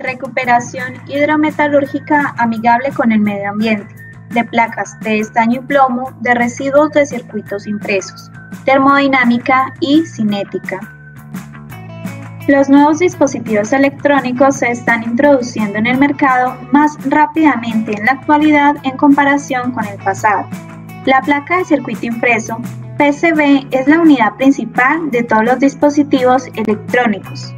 Recuperación hidrometalúrgica amigable con el medio ambiente, de placas de estaño y plomo, de residuos de circuitos impresos, termodinámica y cinética. Los nuevos dispositivos electrónicos se están introduciendo en el mercado más rápidamente en la actualidad en comparación con el pasado. La placa de circuito impreso, PCB, es la unidad principal de todos los dispositivos electrónicos.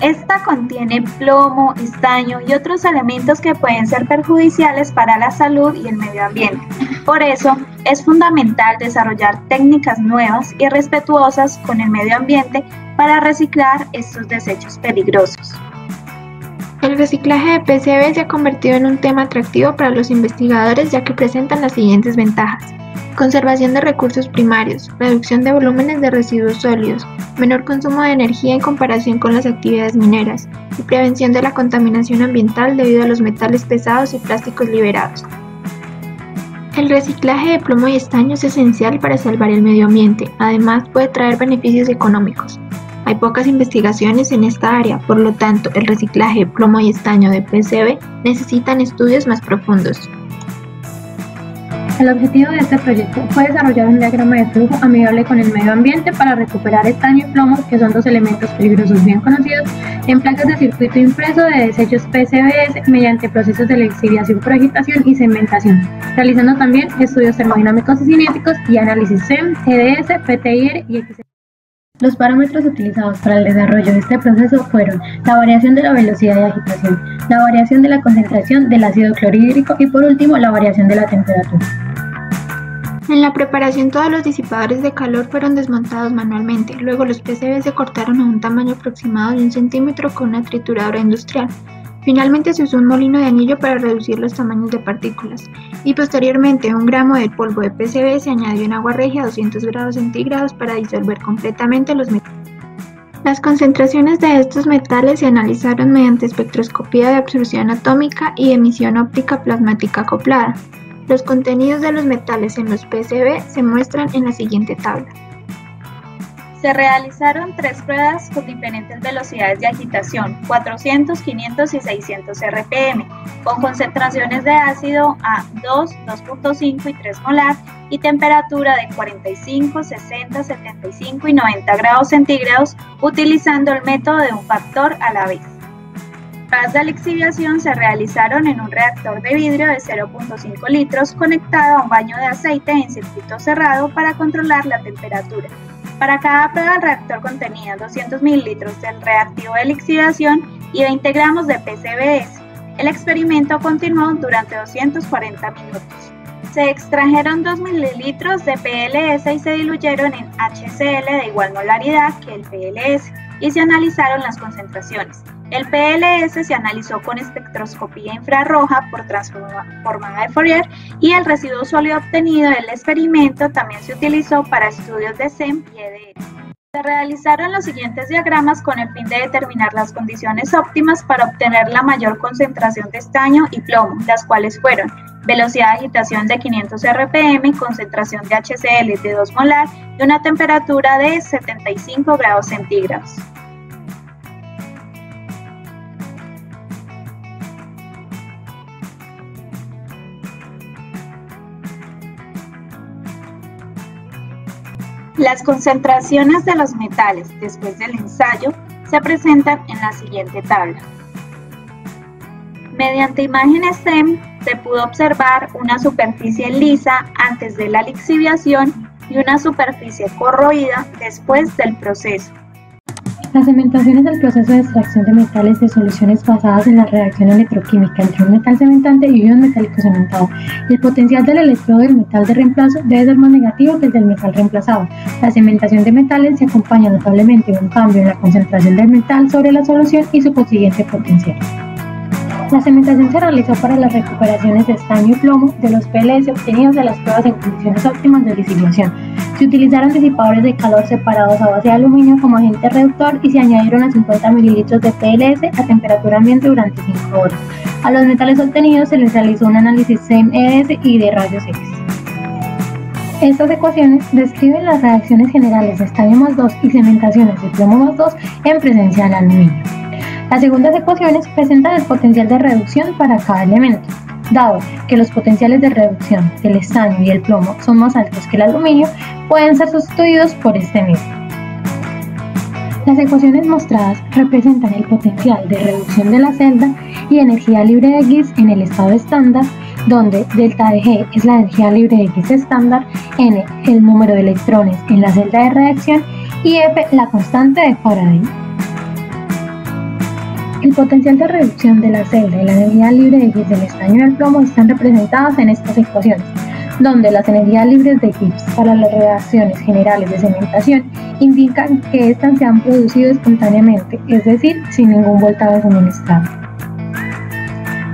Esta contiene plomo, estaño y otros elementos que pueden ser perjudiciales para la salud y el medio ambiente. Por eso, es fundamental desarrollar técnicas nuevas y respetuosas con el medio ambiente para reciclar estos desechos peligrosos. El reciclaje de PCB se ha convertido en un tema atractivo para los investigadores ya que presentan las siguientes ventajas: conservación de recursos primarios, reducción de volúmenes de residuos sólidos, menor consumo de energía en comparación con las actividades mineras y prevención de la contaminación ambiental debido a los metales pesados y plásticos liberados. El reciclaje de plomo y estaño es esencial para salvar el medio ambiente, además puede traer beneficios económicos. Hay pocas investigaciones en esta área, por lo tanto, el reciclaje de plomo y estaño de PCB necesitan estudios más profundos. El objetivo de este proyecto fue desarrollar un diagrama de flujo amigable con el medio ambiente para recuperar estaño y plomo, que son dos elementos peligrosos bien conocidos, en placas de circuito impreso de desechos PCBs mediante procesos de lixiviación por agitación y cementación, realizando también estudios termodinámicos y cinéticos y análisis SEM, EDS, PTIR y XC. Los parámetros utilizados para el desarrollo de este proceso fueron la variación de la velocidad de agitación, la variación de la concentración del ácido clorhídrico y por último la variación de la temperatura. En la preparación todos los disipadores de calor fueron desmontados manualmente, luego los PCB se cortaron a un tamaño aproximado de 1 centímetro con una trituradora industrial. Finalmente se usó un molino de anillo para reducir los tamaños de partículas y posteriormente 1 gramo de polvo de PCB se añadió en agua regia a 200 grados centígrados para disolver completamente los metales. Las concentraciones de estos metales se analizaron mediante espectroscopía de absorción atómica y emisión óptica plasmática acoplada. Los contenidos de los metales en los PCB se muestran en la siguiente tabla. Se realizaron 3 pruebas con diferentes velocidades de agitación, 400, 500 y 600 RPM, con concentraciones de ácido a 2, 2.5 y 3 molar y temperatura de 45, 60, 75 y 90 grados centígrados, utilizando el método de un factor a la vez. Pruebas de lixiviación se realizaron en un reactor de vidrio de 0.5 litros conectado a un baño de aceite en circuito cerrado para controlar la temperatura. Para cada prueba el reactor contenía 200 mililitros del reactivo de lixiviación y 20 gramos de PCBs. El experimento continuó durante 240 minutos. Se extrajeron 2 mililitros de PLS y se diluyeron en HCl de igual molaridad que el PLS y se analizaron las concentraciones. El PLS se analizó con espectroscopía infrarroja por transformada de Fourier y el residuo sólido obtenido del experimento también se utilizó para estudios de SEM y EDS. Se realizaron los siguientes diagramas con el fin de determinar las condiciones óptimas para obtener la mayor concentración de estaño y plomo, las cuales fueron velocidad de agitación de 500 RPM, concentración de HCl de 2 molar y una temperatura de 75 grados centígrados. Las concentraciones de los metales después del ensayo se presentan en la siguiente tabla. Mediante imágenes SEM se pudo observar una superficie lisa antes de la lixiviación y una superficie corroída después del proceso. Las cementaciones del proceso de extracción de metales de soluciones basadas en la reacción electroquímica entre un metal cementante y un metálico cementado. El potencial del electrodo del metal de reemplazo debe ser más negativo que el del metal reemplazado. La cementación de metales se acompaña notablemente de un cambio en la concentración del metal sobre la solución y su consiguiente potencial. La cementación se realizó para las recuperaciones de estaño y plomo de los PLS obtenidos de las pruebas en condiciones óptimas de lixiviación. Se utilizaron disipadores de calor separados a base de aluminio como agente reductor y se añadieron a 50 mililitros de PLS a temperatura ambiente durante 5 horas. A los metales obtenidos se les realizó un análisis SEM-EDS y de rayos X. Estas ecuaciones describen las reacciones generales de estaño más 2 y cementaciones de plomo más 2 en presencia del aluminio. Las segundas ecuaciones presentan el potencial de reducción para cada elemento. Dado que los potenciales de reducción del estaño y el plomo son más altos que el aluminio, pueden ser sustituidos por este mismo. Las ecuaciones mostradas representan el potencial de reducción de la celda y energía libre de Gibbs en el estado estándar, donde delta de G es la energía libre de Gibbs estándar, N el número de electrones en la celda de reacción y F la constante de Faraday. El potencial de reducción de la celda y la energía libre de Gibbs del estaño y el plomo están representadas en estas ecuaciones, donde las energías libres de Gibbs para las reacciones generales de cementación indican que éstas se han producido espontáneamente, es decir, sin ningún voltaje suministrado.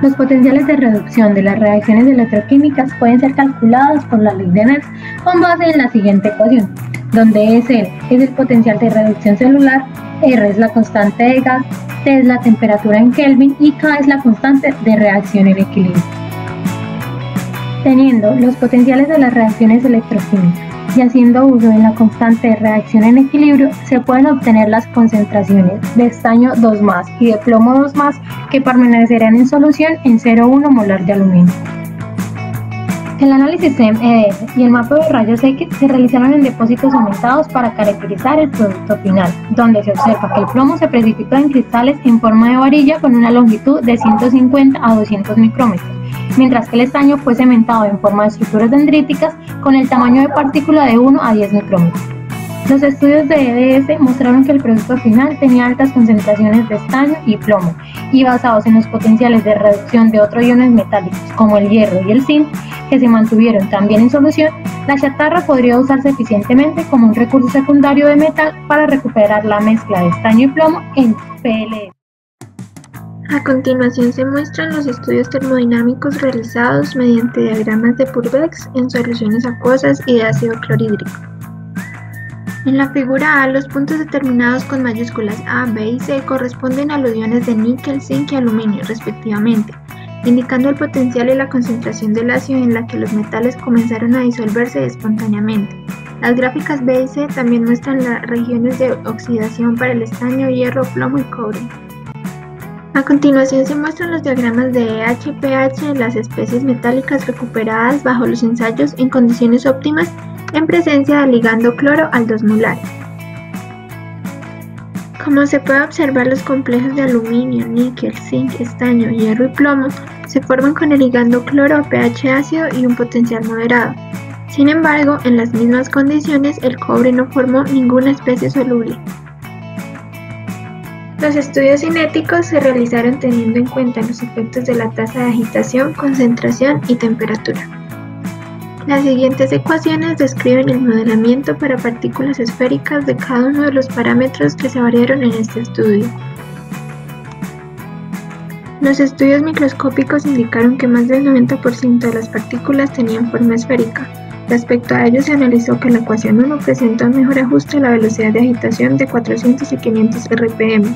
Los potenciales de reducción de las reacciones electroquímicas pueden ser calculados por la ley de Nernst con base en la siguiente ecuación, donde S es el potencial de reducción celular, R es la constante de gas, T es la temperatura en Kelvin y K es la constante de reacción en equilibrio. Teniendo los potenciales de las reacciones electroquímicas y haciendo uso de la constante de reacción en equilibrio, se pueden obtener las concentraciones de estaño 2+ y de plomo 2+, que permanecerán en solución en 0,1 molar de aluminio. El análisis SEM-EDS y el mapeo de rayos X se realizaron en depósitos cementados para caracterizar el producto final, donde se observa que el plomo se precipita en cristales en forma de varilla con una longitud de 150 a 200 micrómetros, mientras que el estaño fue cementado en forma de estructuras dendríticas con el tamaño de partícula de 1 a 10 micrómetros. Los estudios de EDS mostraron que el producto final tenía altas concentraciones de estaño y plomo, y basados en los potenciales de reducción de otros iones metálicos como el hierro y el zinc, que se mantuvieron también en solución, la chatarra podría usarse eficientemente como un recurso secundario de metal para recuperar la mezcla de estaño y plomo en PLF. A continuación se muestran los estudios termodinámicos realizados mediante diagramas de Purbeck en soluciones acuosas y de ácido clorhídrico. En la figura A, los puntos determinados con mayúsculas A, B y C corresponden a los iones de níquel, zinc y aluminio, respectivamente, indicando el potencial y la concentración del ácido en la que los metales comenzaron a disolverse espontáneamente. Las gráficas B y C también muestran las regiones de oxidación para el estaño, hierro, plomo y cobre. A continuación se muestran los diagramas de EH-PH, las especies metálicas recuperadas bajo los ensayos en condiciones óptimas en presencia del ligando cloro al 2 molar. Como se puede observar, los complejos de aluminio, níquel, zinc, estaño, hierro y plomo se forman con el ligando cloro a pH ácido y un potencial moderado. Sin embargo, en las mismas condiciones, el cobre no formó ninguna especie soluble. Los estudios cinéticos se realizaron teniendo en cuenta los efectos de la tasa de agitación, concentración y temperatura. Las siguientes ecuaciones describen el modelamiento para partículas esféricas de cada uno de los parámetros que se variaron en este estudio. Los estudios microscópicos indicaron que más del 90% de las partículas tenían forma esférica. Respecto a ello, se analizó que la ecuación 1 presenta un mejor ajuste a la velocidad de agitación de 400 y 500 RPM,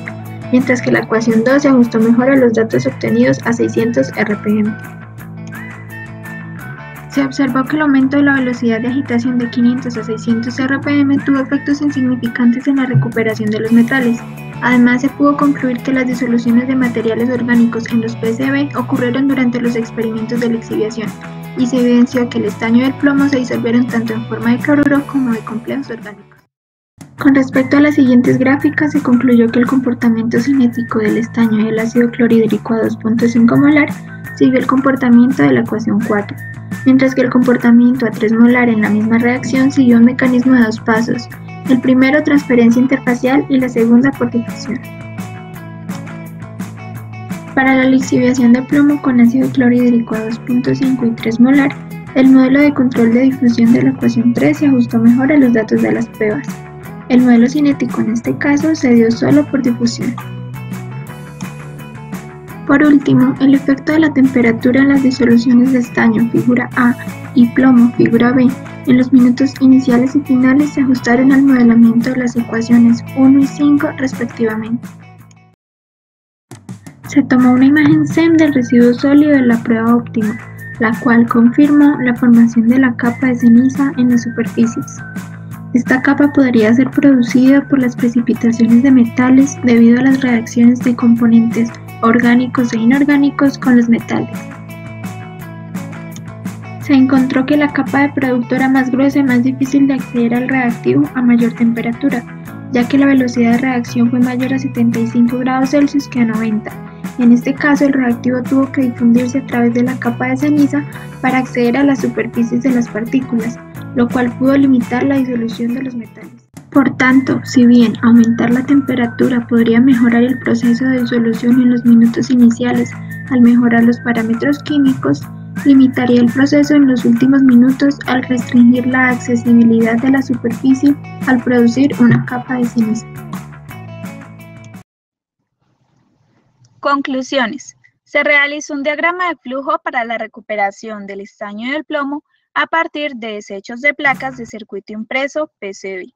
mientras que la ecuación 2 se ajustó mejor a los datos obtenidos a 600 RPM. Se observó que el aumento de la velocidad de agitación de 500 a 600 RPM tuvo efectos insignificantes en la recuperación de los metales. Además, se pudo concluir que las disoluciones de materiales orgánicos en los PCB ocurrieron durante los experimentos de lixiviación, y se evidenció que el estaño y el plomo se disolvieron tanto en forma de cloruro como de complejos orgánicos. Con respecto a las siguientes gráficas, se concluyó que el comportamiento cinético del estaño y el ácido clorhídrico a 2.5 molar siguió el comportamiento de la ecuación 4, mientras que el comportamiento a 3 molar en la misma reacción siguió un mecanismo de 2 pasos, el primero transferencia interfacial y la segunda por difusión. Para la lixiviación de plomo con ácido clorhídrico a 2.5 y 3 molar, el modelo de control de difusión de la ecuación 3 se ajustó mejor a los datos de las pruebas. El modelo cinético en este caso se dio solo por difusión. Por último, el efecto de la temperatura en las disoluciones de estaño, figura A, y plomo, figura B, en los minutos iniciales y finales se ajustaron al modelamiento de las ecuaciones 1 y 5 respectivamente. Se tomó una imagen SEM del residuo sólido de la prueba óptima, la cual confirmó la formación de la capa de ceniza en las superficies. Esta capa podría ser producida por las precipitaciones de metales debido a las reacciones de componentes orgánicos e inorgánicos con los metales. Se encontró que la capa de producto era más gruesa y más difícil de acceder al reactivo a mayor temperatura, ya que la velocidad de reacción fue mayor a 75 grados Celsius que a 90. En este caso, el reactivo tuvo que difundirse a través de la capa de ceniza para acceder a las superficies de las partículas, lo cual pudo limitar la disolución de los metales. Por tanto, si bien aumentar la temperatura podría mejorar el proceso de disolución en los minutos iniciales al mejorar los parámetros químicos, limitaría el proceso en los últimos minutos al restringir la accesibilidad de la superficie al producir una capa de ceniza. Conclusiones. Se realizó un diagrama de flujo para la recuperación del estaño y del plomo a partir de desechos de placas de circuito impreso PCB.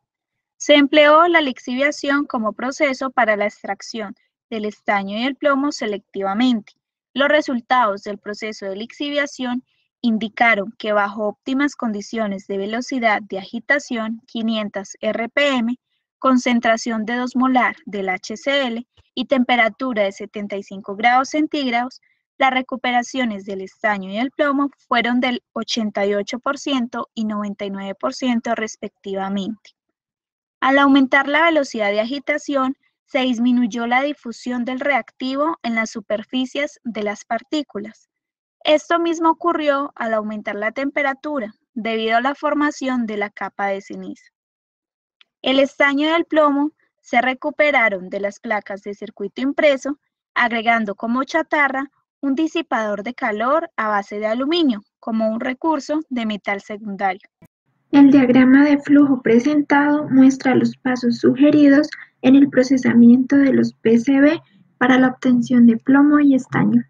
Se empleó la lixiviación como proceso para la extracción del estaño y el plomo selectivamente. Los resultados del proceso de lixiviación indicaron que bajo óptimas condiciones de velocidad de agitación 500 RPM, concentración de 2 molar del HCl y temperatura de 75 grados centígrados, las recuperaciones del estaño y el plomo fueron del 88% y 99% respectivamente. Al aumentar la velocidad de agitación, se disminuyó la difusión del reactivo en las superficies de las partículas. Esto mismo ocurrió al aumentar la temperatura, debido a la formación de la capa de ceniza. El estaño y el plomo se recuperaron de las placas de circuito impreso, agregando como chatarra un disipador de calor a base de aluminio, como un recurso de metal secundario. El diagrama de flujo presentado muestra los pasos sugeridos en el procesamiento de los PCB para la obtención de plomo y estaño.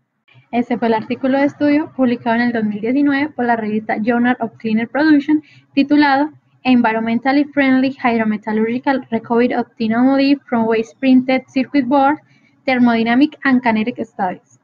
Este fue el artículo de estudio publicado en el 2019 por la revista Journal of Cleaner Production titulado Environmentally Friendly Hydrometallurgical Recovery of Thin Anodes from Waste Printed Circuit Board, Thermodynamic and Kinetic Studies.